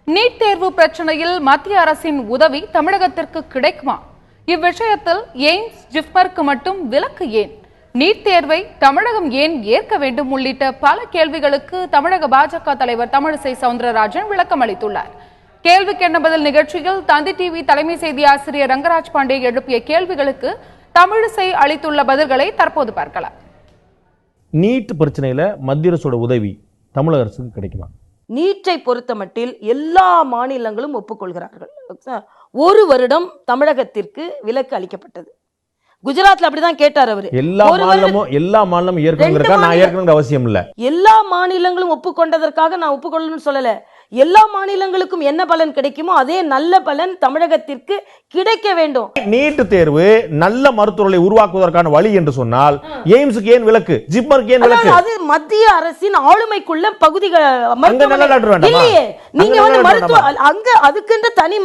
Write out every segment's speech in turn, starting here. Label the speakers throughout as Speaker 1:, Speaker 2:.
Speaker 1: NEET தேர்வு பிரச்சனையில் மத்திய அரசின் உதவி தமிழகத்திற்கு கிடைக்குமா? இவ்விஷயத்தில் எய்ம்ஸ், ஜிப்மருக்கு மட்டும் விலக்கு ஏன்? நீட் தேர்வை தமிழகம் ஏன் ஏற்க வேண்டும் உள்ளிட்ட பல கேள்விகளுக்கு தமிழக பாஜக தலைவர் தமிழிசை சவுந்தரராஜன் விளக்கம் அளித்துள்ளார். கேள்விக்கென்ன பதில் நிகழ்ச்சியில் தந்தி டிவி தலைமை செய்தி ஆசிரியர் ரங்கராஜ் பாண்டே எழுப்பிய கேள்விகளுக்கு தமிழிசை அளித்துள்ள பதில்களை தற்போது பார்க்கலாம்.
Speaker 2: நீட் பிரச்சனையில மத்திய அரசோட உதவி தமிழக அரசுக்கு கிடைக்குமா?
Speaker 3: நீட்டை பொறுத்தமட்டில் எல்லா மாநிலங்களும் ஒப்புக்கொள்கிறார்கள். ஒரு வருடம் தமிழகத்திற்கு விலக்கு அளிக்கப்பட்டது. குஜராத்ல அப்படிதான் கேட்டார் அவரு.
Speaker 2: எல்லா மாநிலமும் ஏற்கனவே நான் ஏற்கனவே அவசியம் இல்ல.
Speaker 3: எல்லா மாநிலங்களும் ஒப்புக்கொண்டதற்காக நான் ஒப்புக்கொள்ளணும்னு சொல்லல. எல்லா மாநிலங்களுக்கும் என்ன பலன் கிடைக்குமோ அதே நல்ல பலன் தமிழகத்திற்கு கிடைக்க வேண்டும்.
Speaker 2: நீட் தேர்வு நல்ல மருத்துவர்களை உருவாக்குவதற்கான வழி என்று சொன்னால் எய்ம்ஸுக்கு ஏன் விலக்கு, ஜிப்மருக்கு ஏன் விலக்கு?
Speaker 3: அது மத்திய அரசின் ஆளுமைக்குள்ள பகுதிகள்
Speaker 2: இல்லையே.
Speaker 3: நீங்க வந்து மருத்துவ அங்க அதுக்கு தனி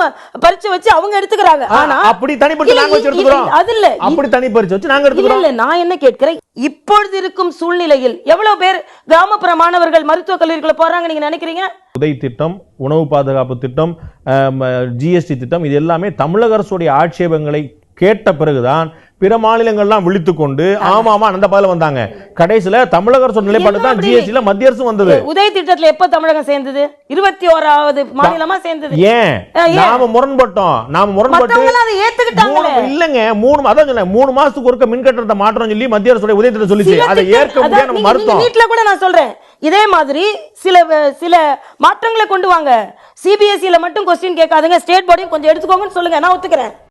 Speaker 3: பரீட்சை வச்சு அவங்க எடுத்துக்கிறாங்க. ஆனா
Speaker 2: அப்படி தனிப்பட்டு நாங்க வச்சு எடுத்துக்கிறோம்.
Speaker 3: அது இல்ல,
Speaker 2: அப்படி தனி பரீட்சை வச்சு நாங்க எடுத்துக்கிறோம்.
Speaker 3: இல்ல, நான் என்ன கேட்கிறேன், இப்பொழுது இருக்கும் சூழ்நிலையில் எவ்வளவு பேர் கிராமப்புற மாணவர்கள் மருத்துவ கல்லூரிகளை போறாங்க நீங்க நினைக்கிறீங்க?
Speaker 2: உதவி திட்டம், உணவு பாதுகாப்பு திட்டம், ஜிஎஸ்டி திட்டம், இது எல்லாமே தமிழக அரசுடைய ஆட்சேபங்களை கேட்ட பிறகுதான் பிற மாநிலங்கள்லாம் விழித்துக் கொண்டு ஆமா அந்த பதில வந்தாங்க. கடைசியில தமிழக அரசு நிலைப்பாடு தான் ஜிஎஸ்டில மத்திய அரசு வந்தது.
Speaker 3: உதய திட்டத்துல எப்ப தமிழகம் சேர்ந்தது? 21வது மாநிலமா சேர்ந்தது.
Speaker 2: ஏன் நாம முரண்பட்டு
Speaker 3: ஏத்துக்கிட்டாங்க
Speaker 2: இல்லங்க. 3 மாசத்துக்கு ஒருக்க மின் கட்டணத்தை மாற்றணும் சொல்லி மத்திய அரசு உதய திட்டம் சொல்லிச்சு. அதை ஏற்க முடியாது நம்ம மறுத்தோம்.
Speaker 3: நீட்ல கூட நான் சொல்றேன் இதே மாதிரி சில மாற்றங்களை கொண்டு வாங்க. சிபிஎஸ்இல மட்டும் கொஸ்டின் கேட்காதுங்க, ஸ்டேட் போர்டையும் கொஞ்சம் எடுத்துக்கோங்கன்னு சொல்லுங்க, நான் ஒத்துக்கிறேன்.